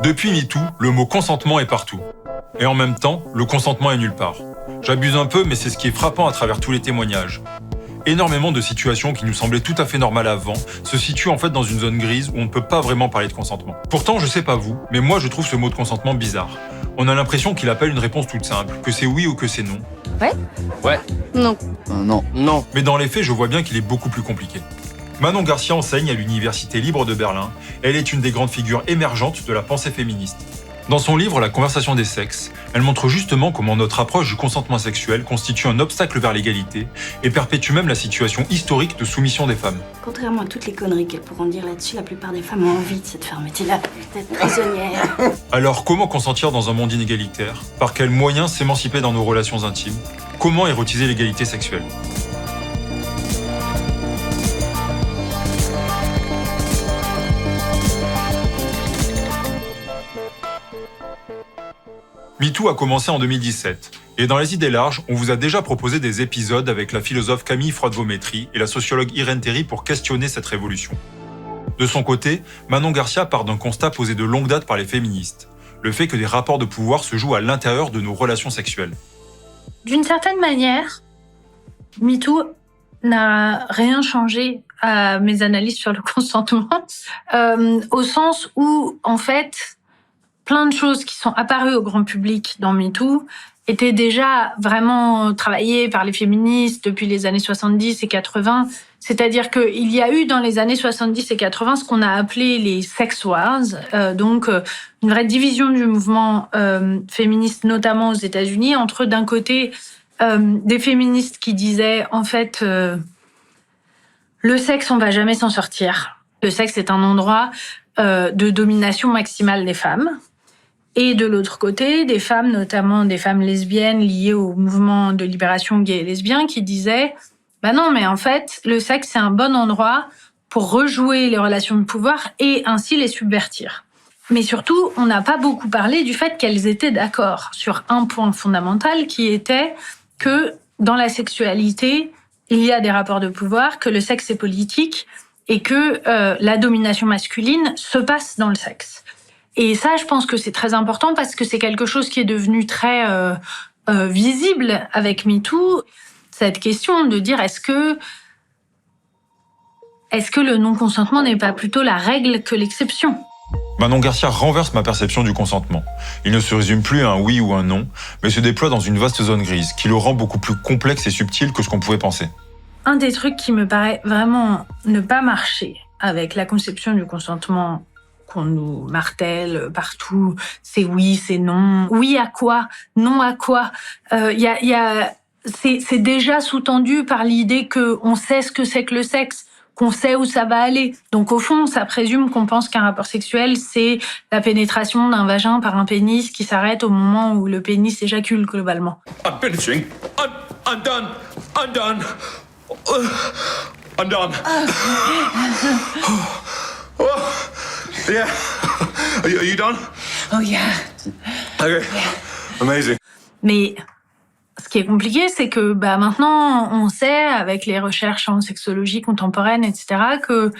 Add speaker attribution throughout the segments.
Speaker 1: Depuis MeToo, le mot consentement est partout. Et en même temps, le consentement est nulle part. J'abuse un peu, mais c'est ce qui est frappant à travers tous les témoignages. Énormément de situations qui nous semblaient tout à fait normales avant se situent en fait dans une zone grise où on ne peut pas vraiment parler de consentement. Pourtant, je sais pas vous, mais moi je trouve ce mot de consentement bizarre. On a l'impression qu'il appelle une réponse toute simple, que c'est oui ou que c'est non.
Speaker 2: Ouais.
Speaker 3: Non.
Speaker 2: Non.
Speaker 1: Mais dans les faits, je vois bien qu'il est beaucoup plus compliqué. Manon Garcia enseigne à l'Université libre de Berlin. Elle est une des grandes figures émergentes de la pensée féministe. Dans son livre La conversation des sexes, elle montre justement comment notre approche du consentement sexuel constitue un obstacle vers l'égalité et perpétue même la situation historique de soumission des femmes.
Speaker 4: Contrairement à toutes les conneries qu'elles pourront dire là-dessus, la plupart des femmes ont envie de cette fermeté-là, d'être prisonnières.
Speaker 1: Alors comment consentir dans un monde inégalitaire? Par quels moyens s'émanciper dans nos relations intimes? Comment érotiser l'égalité sexuelle? MeToo a commencé en 2017, et dans les idées larges, on vous a déjà proposé des épisodes avec la philosophe Camille Froide-Vaumétry et la sociologue Irène Théry pour questionner cette révolution. De son côté, Manon Garcia part d'un constat posé de longue date par les féministes, le fait que des rapports de pouvoir se jouent à l'intérieur de nos relations sexuelles.
Speaker 5: D'une certaine manière, MeToo n'a rien changé à mes analyses sur le consentement, au sens où, en fait, plein de choses qui sont apparues au grand public dans MeToo étaient déjà vraiment travaillées par les féministes depuis les années 70 et 80. C'est-à-dire qu'il y a eu dans les années 70 et 80 ce qu'on a appelé les sex wars, donc une vraie division du mouvement féministe, notamment aux États-Unis, entre d'un côté des féministes qui disaient en fait le sexe on va jamais s'en sortir. Le sexe est un endroit de domination maximale des femmes. Et de l'autre côté, des femmes, notamment des femmes lesbiennes liées au mouvement de libération gay et lesbien, qui disaient « Bah non, mais en fait, le sexe, c'est un bon endroit pour rejouer les relations de pouvoir et ainsi les subvertir. » Mais surtout, on n'a pas beaucoup parlé du fait qu'elles étaient d'accord sur un point fondamental qui était que dans la sexualité, il y a des rapports de pouvoir, que le sexe est politique et que la domination masculine se passe dans le sexe. Et ça, je pense que c'est très important parce que c'est quelque chose qui est devenu très visible avec MeToo. Cette question de dire est-ce que le non-consentement n'est pas plutôt la règle que l'exception?
Speaker 1: Manon Garcia renverse ma perception du consentement. Il ne se résume plus à un oui ou un non, mais se déploie dans une vaste zone grise qui le rend beaucoup plus complexe et subtil que ce qu'on pouvait penser.
Speaker 5: Un des trucs qui me paraît vraiment ne pas marcher avec la conception du consentement qu'on nous martèle partout, c'est oui, c'est non. Oui à quoi? Non à quoi? C'est déjà sous-tendu par l'idée qu'on sait ce que c'est que le sexe, qu'on sait où ça va aller. Donc au fond, ça présume qu'on pense qu'un rapport sexuel, c'est la pénétration d'un vagin par un pénis qui s'arrête au moment où le pénis éjacule globalement.
Speaker 6: I'm finishing. I'm done. I'm done. I'm done. Oh, yeah. Are you done?
Speaker 3: Oh yeah.
Speaker 6: Okay. Amazing.
Speaker 5: Mais ce qui est compliqué, c'est que maintenant, on sait, avec les recherches en sexologie contemporaine, etc., que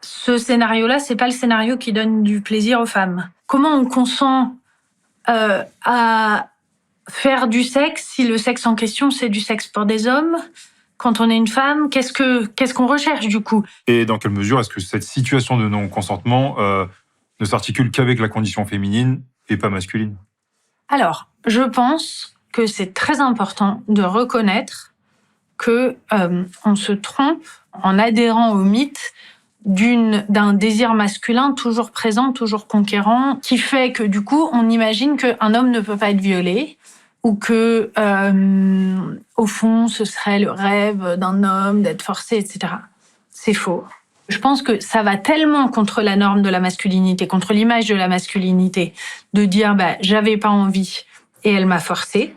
Speaker 5: ce scénario-là, c'est pas le scénario qui donne du plaisir aux femmes. Comment on consent à faire du sexe si le sexe en question, c'est du sexe pour des hommes? Quand on est une femme, qu'est-ce qu'on recherche du coup?
Speaker 1: Et dans quelle mesure est-ce que cette situation de non-consentement ne s'articule qu'avec la condition féminine et pas masculine?
Speaker 5: Alors, je pense que c'est très important de reconnaître que on se trompe en adhérant au mythe d'un désir masculin toujours présent, toujours conquérant, qui fait que du coup, on imagine qu'un homme ne peut pas être violé, ou que, au fond, ce serait le rêve d'un homme d'être forcé, etc. C'est faux. Je pense que ça va tellement contre la norme de la masculinité, contre l'image de la masculinité, de dire j'avais pas envie et elle m'a forcé,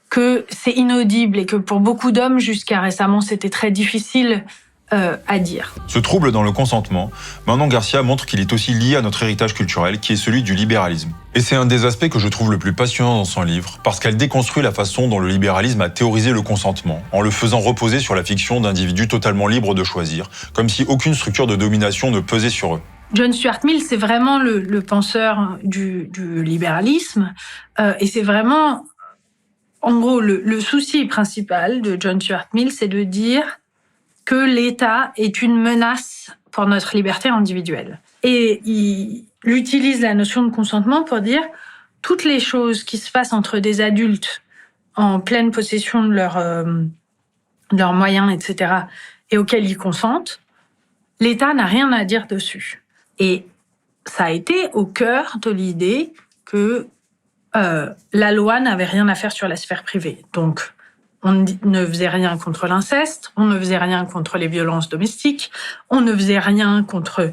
Speaker 5: que c'est inaudible et que pour beaucoup d'hommes, jusqu'à récemment, c'était très difficile à dire.
Speaker 1: Ce trouble dans le consentement, Manon Garcia montre qu'il est aussi lié à notre héritage culturel, qui est celui du libéralisme. Et c'est un des aspects que je trouve le plus passionnant dans son livre, parce qu'elle déconstruit la façon dont le libéralisme a théorisé le consentement, en le faisant reposer sur la fiction d'individus totalement libres de choisir, comme si aucune structure de domination ne pesait sur eux.
Speaker 5: John Stuart Mill, c'est vraiment le penseur du libéralisme, et c'est vraiment, en gros, le souci principal de John Stuart Mill, c'est de dire que l'État est une menace pour notre liberté individuelle. Et il utilise la notion de consentement pour dire toutes les choses qui se passent entre des adultes en pleine possession de leurs moyens, etc., et auxquels ils consentent, l'État n'a rien à dire dessus. Et ça a été au cœur de l'idée que la loi n'avait rien à faire sur la sphère privée. Donc, on ne faisait rien contre l'inceste, on ne faisait rien contre les violences domestiques, on ne faisait rien contre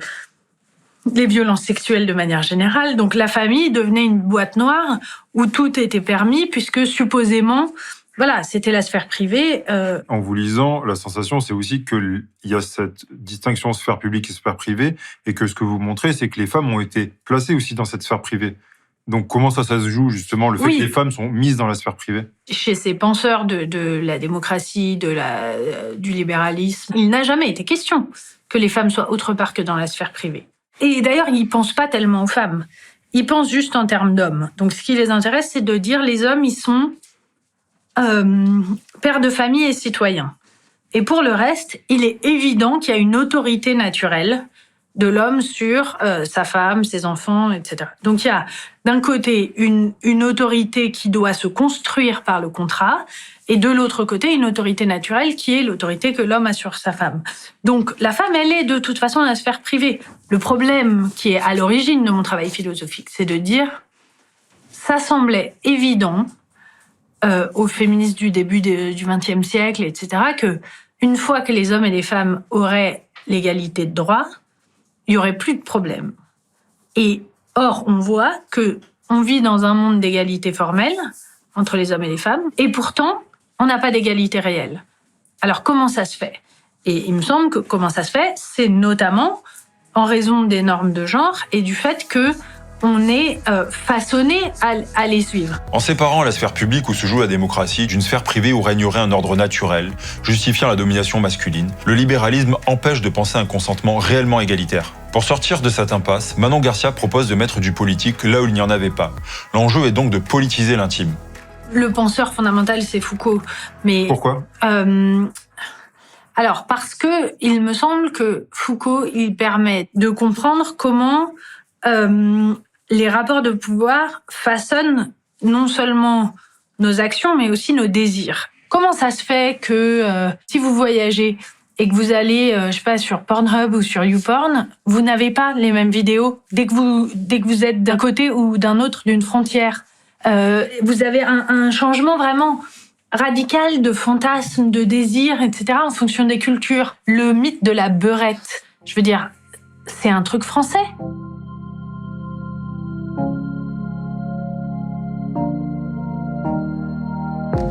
Speaker 5: les violences sexuelles de manière générale. Donc, la famille devenait une boîte noire où tout était permis, puisque supposément, voilà, c'était la sphère privée.
Speaker 3: En vous lisant, la sensation, c'est aussi qu'il y a cette distinction sphère publique et sphère privée, et que ce que vous montrez, c'est que les femmes ont été placées aussi dans cette sphère privée. Donc, comment ça se joue, justement, le fait que les femmes sont mises dans la sphère privée?
Speaker 5: Chez ces penseurs de la démocratie, du libéralisme, il n'a jamais été question que les femmes soient autre part que dans la sphère privée. Et d'ailleurs, ils ne pensent pas tellement aux femmes. Ils pensent juste en termes d'hommes. Donc, ce qui les intéresse, c'est de dire les hommes, ils sont pères de famille et citoyens. Et pour le reste, il est évident qu'il y a une autorité naturelle de l'homme sur sa femme, ses enfants, etc. Donc il y a d'un côté une autorité qui doit se construire par le contrat, et de l'autre côté une autorité naturelle qui est l'autorité que l'homme a sur sa femme. Donc la femme, elle est de toute façon dans la sphère privée. Le problème qui est à l'origine de mon travail philosophique, c'est de dire, ça semblait évident aux féministes du début du XXe siècle, etc., que une fois que les hommes et les femmes auraient l'égalité de droit, il n'y aurait plus de problème. Et or, on voit que on vit dans un monde d'égalité formelle entre les hommes et les femmes, et pourtant, on n'a pas d'égalité réelle. Alors, comment ça se fait? Et il me semble que comment ça se fait, c'est notamment en raison des normes de genre et du fait que on est façonné à les suivre.
Speaker 1: En séparant la sphère publique où se joue la démocratie d'une sphère privée où régnerait un ordre naturel, justifiant la domination masculine, le libéralisme empêche de penser un consentement réellement égalitaire. Pour sortir de cette impasse, Manon Garcia propose de mettre du politique là où il n'y en avait pas. L'enjeu est donc de politiser l'intime.
Speaker 5: Le penseur fondamental, c'est Foucault. Mais
Speaker 3: pourquoi?
Speaker 5: Alors, parce que il me semble que Foucault, il permet de comprendre comment les rapports de pouvoir façonnent non seulement nos actions, mais aussi nos désirs. Comment ça se fait que si vous voyagez et que vous allez, je sais pas, sur Pornhub ou sur YouPorn, vous n'avez pas les mêmes vidéos dès que vous êtes d'un côté ou d'un autre d'une frontière. Vous avez un changement vraiment radical de fantasmes, de désirs, etc. en fonction des cultures. Le mythe de la beurette, je veux dire, c'est un truc français.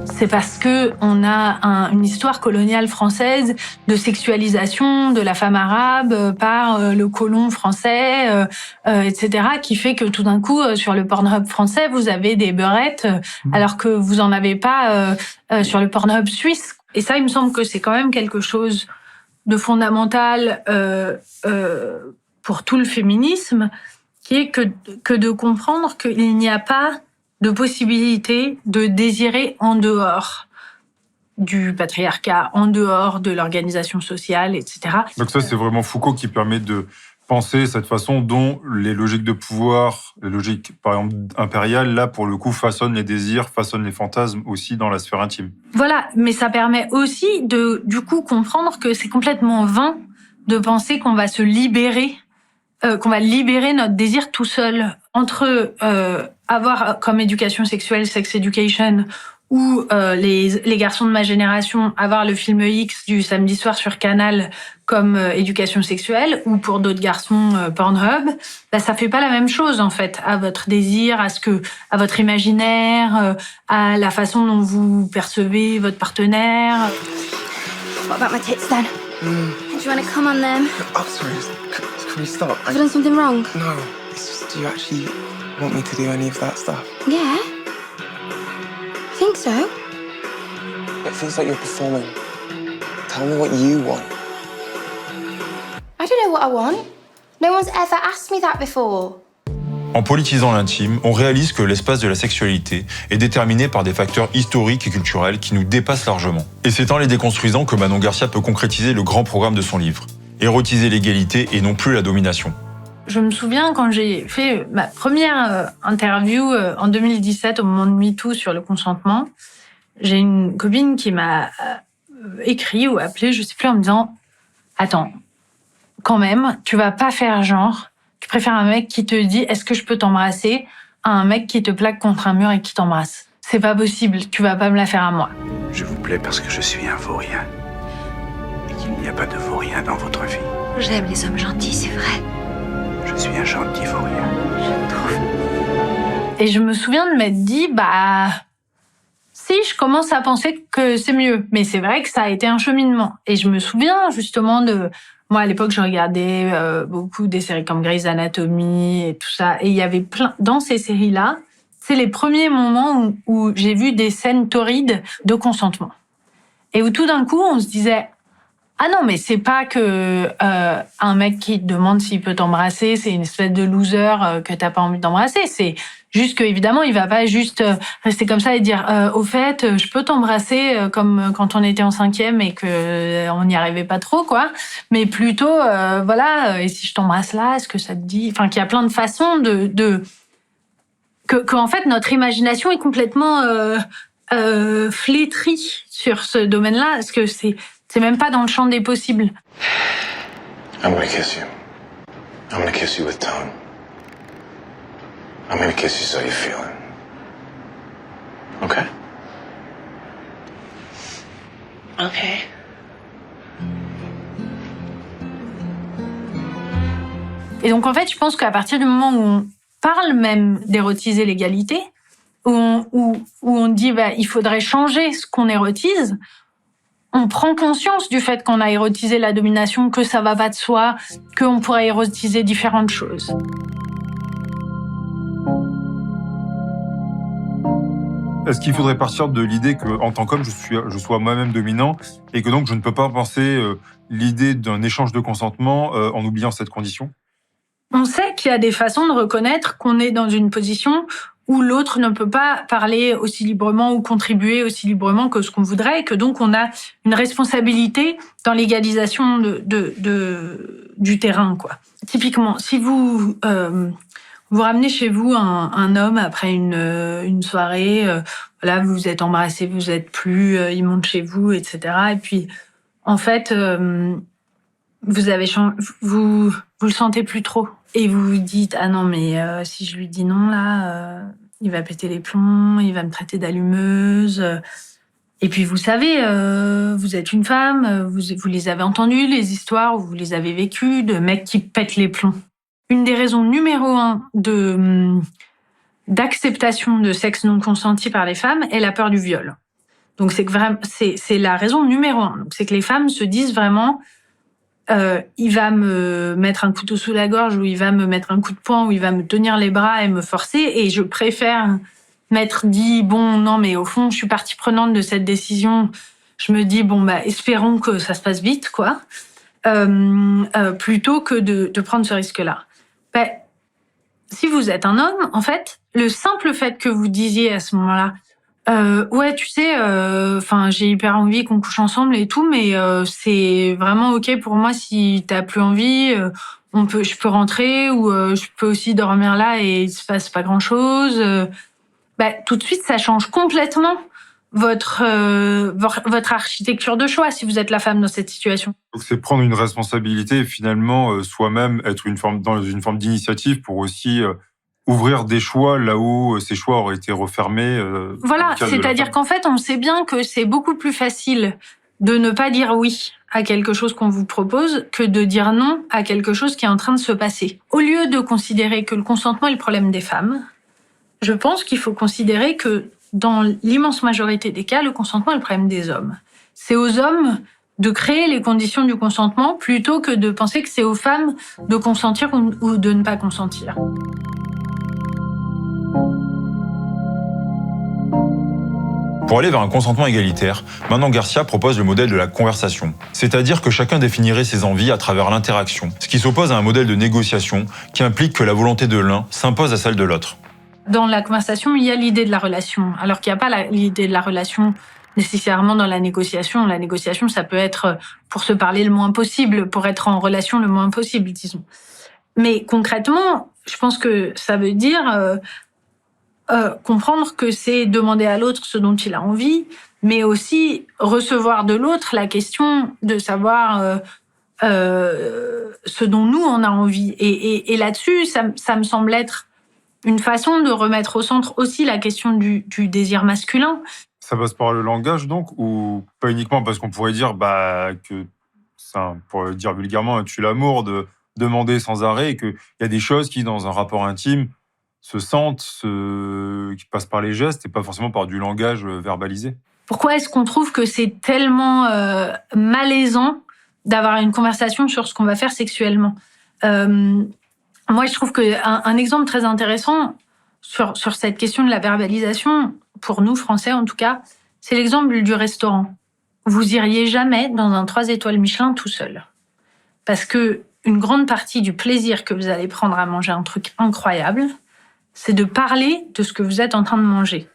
Speaker 5: C'est parce que on a une histoire coloniale française de sexualisation de la femme arabe par le colon français, etc., qui fait que tout d'un coup, sur le Pornhub français, vous avez des beurettes, alors que vous en avez pas sur le Pornhub suisse. Et ça, il me semble que c'est quand même quelque chose de fondamental pour tout le féminisme, qui est que de comprendre qu'il n'y a pas de possibilité de désirer en dehors du patriarcat, en dehors de l'organisation sociale, etc.
Speaker 3: Donc ça, c'est vraiment Foucault qui permet de penser cette façon dont les logiques de pouvoir, les logiques, par exemple, impériales, là, pour le coup, façonnent les désirs, façonnent les fantasmes aussi dans la sphère intime.
Speaker 5: Voilà, mais ça permet aussi de, du coup, comprendre que c'est complètement vain de penser qu'on va se libérer, qu'on va libérer notre désir tout seul. Entre avoir comme éducation sexuelle Sex Education ou les garçons de ma génération avoir le film X du samedi soir sur Canal comme éducation sexuelle, ou pour d'autres garçons Pornhub, bah ça fait pas la même chose en fait à votre désir, à votre imaginaire, à la façon dont vous percevez votre partenaire.
Speaker 4: What about my tits then? Do you want to come on them?
Speaker 7: Oh, sorry. Can we stop?
Speaker 4: Have I done something wrong?
Speaker 7: No. It's just, do you actually want me to do any of that stuff?
Speaker 8: Yeah. I think so.
Speaker 7: It feels like you're performing. Tell me what you want.
Speaker 8: I don't know what I want. No one's ever asked me that before.
Speaker 1: En politisant l'intime, on réalise que l'espace de la sexualité est déterminé par des facteurs historiques et culturels qui nous dépassent largement. Et c'est en les déconstruisant que Manon Garcia peut concrétiser le grand programme de son livre. Érotiser l'égalité et non plus la domination.
Speaker 5: Je me souviens quand j'ai fait ma première interview en 2017 au moment de MeToo sur le consentement, j'ai une copine qui m'a écrit ou appelé, je sais plus, en me disant « Attends, quand même, tu vas pas faire genre, tu préfères un mec qui te dit « Est-ce que je peux t'embrasser ?» à un mec qui te plaque contre un mur et qui t'embrasse. C'est pas possible, tu vas pas me la faire à moi.
Speaker 9: Je vous plais parce que je suis un vaurien. Et qu'il n'y a pas de vaurien dans votre vie.
Speaker 8: J'aime les hommes gentils, c'est vrai.
Speaker 9: Je suis un gentil vaurien.
Speaker 8: Je trouve.
Speaker 5: Et je me souviens de m'être dit « Si, je commence à penser que c'est mieux. » Mais c'est vrai que ça a été un cheminement. Et je me souviens justement de... Moi, à l'époque, je regardais beaucoup des séries comme Grey's Anatomy et tout ça. Et il y avait plein... Dans ces séries-là, c'est les premiers moments où j'ai vu des scènes torrides de consentement. Et où tout d'un coup, on se disait « Ah non, mais c'est pas que un mec qui te demande s'il peut t'embrasser, c'est une espèce de loser que t'as pas envie d'embrasser. C'est juste que, évidemment, il va pas juste rester comme ça et dire au fait, je peux t'embrasser comme quand on était en 5e et que on n'y arrivait pas trop, quoi. Mais plutôt, voilà, et si je t'embrasse là, est-ce que ça te dit... Enfin, qu'il y a plein de façons que en fait, notre imagination est complètement flétrie sur ce domaine-là, parce que c'est même pas dans le champ des possibles.
Speaker 9: I'm gonna kiss you. I'm gonna kiss you with tongue. I'm gonna kiss you so you feel it. Okay?
Speaker 8: Okay.
Speaker 5: Et donc, en fait, je pense qu'à partir du moment où on parle même d'érotiser l'égalité, où on dit il faudrait changer ce qu'on érotise, on prend conscience du fait qu'on a érotisé la domination, que ça va pas de soi, qu'on pourrait érotiser différentes choses.
Speaker 3: Est-ce qu'il faudrait partir de l'idée qu'en tant qu'homme, je sois moi-même dominant et que donc je ne peux pas penser l'idée d'un échange de consentement en oubliant cette condition ?
Speaker 5: On sait qu'il y a des façons de reconnaître qu'on est dans une position où l'autre ne peut pas parler aussi librement ou contribuer aussi librement que ce qu'on voudrait, et que donc on a une responsabilité dans l'égalisation du terrain, quoi. Typiquement, si vous ramenez chez vous un homme après une soirée, voilà, vous vous êtes embrassés, vous êtes plus, il monte chez vous, etc. Et puis, en fait, vous avez vous le sentez plus trop. Et vous vous dites, ah non, mais si je lui dis non, là, il va péter les plombs, il va me traiter d'allumeuse. Et puis, vous savez, vous êtes une femme, vous les avez entendues, les histoires, vous les avez vécues, de mecs qui pètent les plombs. Une des raisons numéro 1 d'acceptation de sexe non consenti par les femmes est la peur du viol. Donc, c'est la raison numéro 1. Donc, c'est que les femmes se disent vraiment... il va me mettre un couteau sous la gorge, ou il va me mettre un coup de poing, ou il va me tenir les bras et me forcer, et je préfère m'être dit, bon, non, mais au fond, je suis partie prenante de cette décision, je me dis, bon, espérons que ça se passe vite, quoi, plutôt que de prendre ce risque-là. Si vous êtes un homme, en fait, le simple fait que vous disiez à ce moment-là, ouais, tu sais, j'ai hyper envie qu'on couche ensemble et tout, mais c'est vraiment ok pour moi si t'as plus envie. Je peux rentrer, ou je peux aussi dormir là et il se passe pas grand-chose. Tout de suite, ça change complètement votre architecture de choix si vous êtes la femme dans cette situation.
Speaker 3: Donc c'est prendre une responsabilité et finalement soi-même être dans une forme d'initiative pour aussi ouvrir des choix là où ces choix auraient été refermés.
Speaker 5: Voilà, c'est-à-dire qu'en fait, on sait bien que c'est beaucoup plus facile de ne pas dire oui à quelque chose qu'on vous propose que de dire non à quelque chose qui est en train de se passer. Au lieu de considérer que le consentement est le problème des femmes, je pense qu'il faut considérer que dans l'immense majorité des cas, le consentement est le problème des hommes. C'est aux hommes de créer les conditions du consentement plutôt que de penser que c'est aux femmes de consentir ou de ne pas consentir.
Speaker 1: Pour aller vers un consentement égalitaire, Manon Garcia propose le modèle de la conversation. C'est-à-dire que chacun définirait ses envies à travers l'interaction, ce qui s'oppose à un modèle de négociation qui implique que la volonté de l'un s'impose à celle de l'autre.
Speaker 5: Dans la conversation, il y a l'idée de la relation, alors qu'il n'y a pas l'idée de la relation nécessairement dans la négociation. La négociation, ça peut être pour se parler le moins possible, pour être en relation le moins possible, disons. Mais concrètement, je pense que ça veut dire comprendre que c'est demander à l'autre ce dont il a envie, mais aussi recevoir de l'autre la question de savoir ce dont nous, on a envie. Et là-dessus, ça me semble être une façon de remettre au centre aussi la question du désir masculin.
Speaker 3: Ça passe par le langage, donc, ou pas uniquement parce qu'on pourrait dire que ça, pour le dire vulgairement, tue l'amour de demander sans arrêt, et qu'il y a des choses qui, dans un rapport intime, se sentent, qui passent par les gestes et pas forcément par du langage verbalisé.
Speaker 5: Pourquoi est-ce qu'on trouve que c'est tellement malaisant d'avoir une conversation sur ce qu'on va faire sexuellement ? Moi, je trouve qu'un exemple très intéressant sur cette question de la verbalisation, pour nous, Français en tout cas, c'est l'exemple du restaurant. Vous iriez jamais dans un 3 étoiles Michelin tout seul. Parce que une grande partie du plaisir que vous allez prendre à manger un truc incroyable, c'est de parler de ce que vous êtes en train de manger.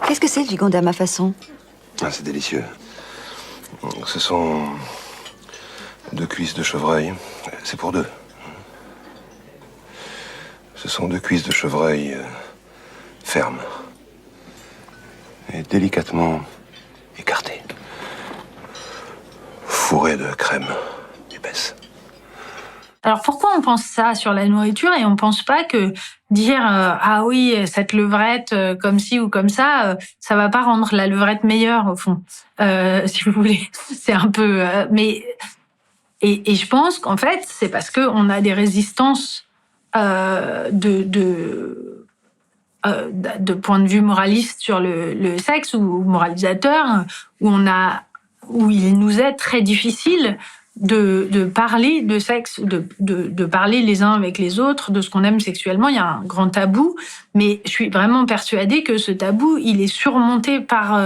Speaker 10: Qu'est-ce que c'est le gigonde à ma façon ?
Speaker 9: Ah, c'est délicieux. Ce sont 2 cuisses de chevreuil. C'est pour 2. Ce sont 2 cuisses de chevreuil fermes et délicatement écartées, fourrées de crème épaisse.
Speaker 5: Alors pourquoi on pense ça sur la nourriture et on pense pas que dire ah oui, cette levrette comme ci ou comme ça, ça va pas rendre la levrette meilleure au fond, si vous voulez. C'est un peu mais et je pense qu'en fait c'est parce que on a des résistances de point de vue moraliste sur le sexe ou moralisateur, où il nous est très difficile de parler de sexe, de parler les uns avec les autres de ce qu'on aime sexuellement. Il y a un grand tabou, mais je suis vraiment persuadée que ce tabou, il est surmonté par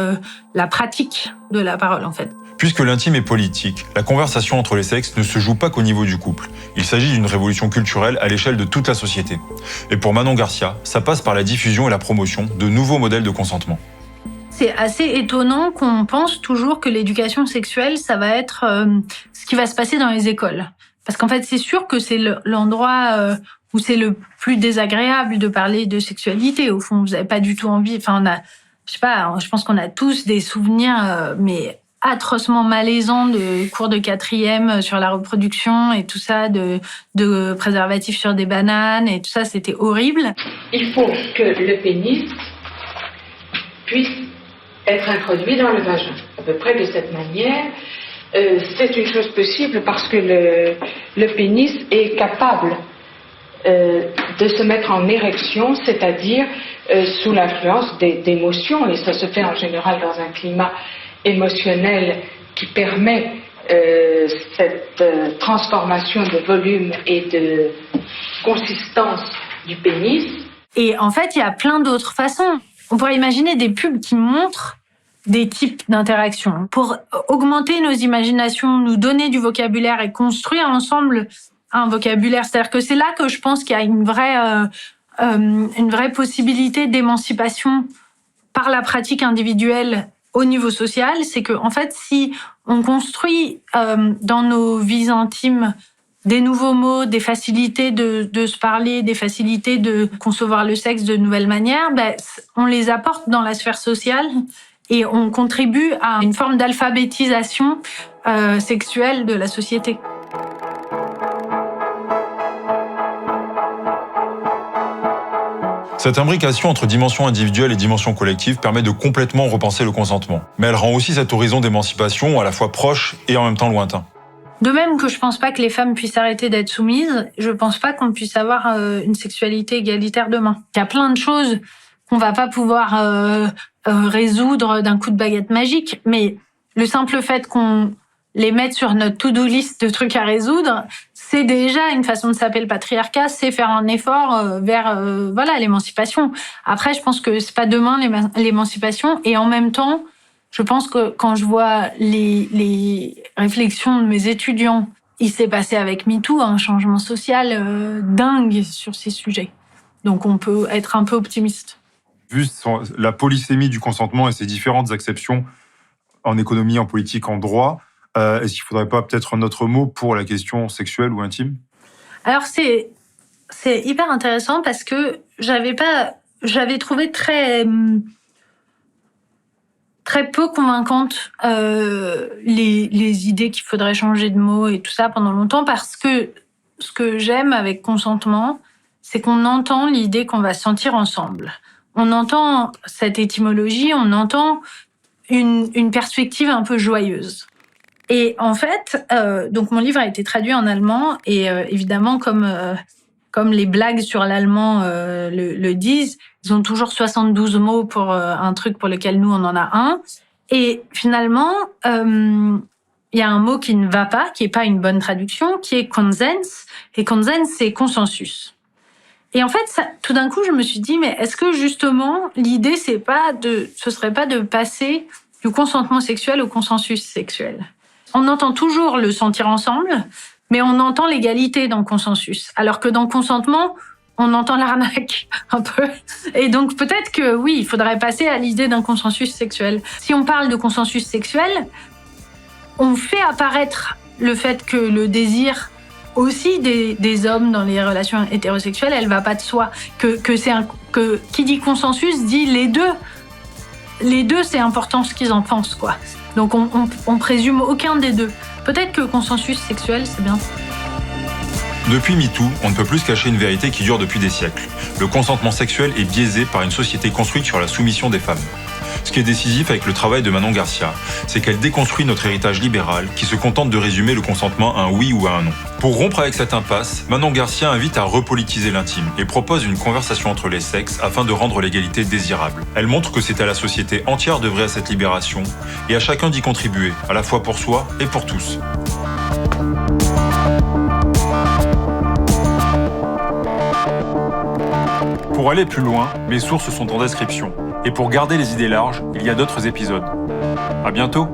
Speaker 5: la pratique de la parole, en fait.
Speaker 1: Puisque l'intime est politique, la conversation entre les sexes ne se joue pas qu'au niveau du couple. Il s'agit d'une révolution culturelle à l'échelle de toute la société. Et pour Manon Garcia, ça passe par la diffusion et la promotion de nouveaux modèles de consentement.
Speaker 5: C'est assez étonnant qu'on pense toujours que l'éducation sexuelle, ça va être ce qui va se passer dans les écoles. Parce qu'en fait, c'est sûr que c'est l'endroit où c'est le plus désagréable de parler de sexualité. Au fond, vous n'avez pas du tout envie. Enfin, je pense qu'on a tous des souvenirs, mais atrocement malaisants de cours de 4e sur la reproduction et tout ça, de préservatifs sur des bananes et tout ça, c'était horrible.
Speaker 11: Il faut que le pénis puisse être introduit dans le vagin. À peu près de cette manière, c'est une chose possible parce que le pénis est capable de se mettre en érection, c'est-à-dire sous l'influence d'émotions, et ça se fait en général dans un climat émotionnel qui permet cette transformation de volume et de consistance du pénis.
Speaker 5: Et en fait, il y a plein d'autres façons. On pourrait imaginer des pubs qui montrent des types d'interactions pour augmenter nos imaginations, nous donner du vocabulaire et construire ensemble un vocabulaire. C'est-à-dire que c'est là que je pense qu'il y a une vraie possibilité d'émancipation par la pratique individuelle au niveau social. C'est que, en fait, si on construit dans nos vies intimes des nouveaux mots, des facilités de se parler, des facilités de concevoir le sexe de nouvelles manières, on les apporte dans la sphère sociale et on contribue à une forme d'alphabétisation sexuelle de la société.
Speaker 1: Cette imbrication entre dimension individuelle et dimension collective permet de complètement repenser le consentement. Mais elle rend aussi cet horizon d'émancipation à la fois proche et en même temps lointain.
Speaker 5: De même que je pense pas que les femmes puissent arrêter d'être soumises, je pense pas qu'on puisse avoir une sexualité égalitaire demain. Il y a plein de choses qu'on va pas pouvoir résoudre d'un coup de baguette magique, mais le simple fait qu'on les mettre sur notre to-do list de trucs à résoudre, c'est déjà une façon de saper le patriarcat, c'est faire un effort vers l'émancipation. Après, je pense que c'est pas demain l'émancipation, et en même temps, je pense que quand je vois les réflexions de mes étudiants, il s'est passé avec MeToo un changement social dingue sur ces sujets. Donc on peut être un peu optimiste.
Speaker 3: Vu la polysémie du consentement et ses différentes acceptions en économie, en politique, en droit, est-ce qu'il ne faudrait pas peut-être un autre mot pour la question sexuelle ou intime ?
Speaker 5: Alors c'est hyper intéressant parce que j'avais trouvé très peu convaincantes les idées qu'il faudrait changer de mot et tout ça pendant longtemps, parce que ce que j'aime avec consentement, c'est qu'on entend l'idée qu'on va se sentir ensemble. On entend cette étymologie, on entend une perspective un peu joyeuse. Et en fait, donc mon livre a été traduit en allemand, et évidemment, comme les blagues sur l'allemand le disent, ils ont toujours 72 mots pour un truc pour lequel nous, on en a un. Et finalement, il y a un mot qui ne va pas, qui n'est pas une bonne traduction, qui est Konsens. Et Konsens, c'est consensus. Et en fait, tout d'un coup, je me suis dit, mais est-ce que justement, l'idée, ce serait pas de passer du consentement sexuel au consensus sexuel ? On entend toujours le sentir ensemble, mais on entend l'égalité dans le consensus. Alors que dans le consentement, on entend l'arnaque un peu. Et donc peut-être que oui, il faudrait passer à l'idée d'un consensus sexuel. Si on parle de consensus sexuel, on fait apparaître le fait que le désir aussi des hommes dans les relations hétérosexuelles, elle va pas de soi. Que qui dit consensus dit les deux. Les deux, c'est important ce qu'ils en pensent, quoi. Donc on présume aucun des deux. Peut-être que consensus sexuel, c'est bien.
Speaker 1: Depuis MeToo, on ne peut plus cacher une vérité qui dure depuis des siècles. Le consentement sexuel est biaisé par une société construite sur la soumission des femmes. Ce qui est décisif avec le travail de Manon Garcia, c'est qu'elle déconstruit notre héritage libéral qui se contente de résumer le consentement à un oui ou à un non. Pour rompre avec cette impasse, Manon Garcia invite à repolitiser l'intime et propose une conversation entre les sexes afin de rendre l'égalité désirable. Elle montre que c'est à la société entière d'œuvrer à cette libération et à chacun d'y contribuer, à la fois pour soi et pour tous. Pour aller plus loin, mes sources sont en description. Et pour garder les idées larges, il y a d'autres épisodes. À bientôt!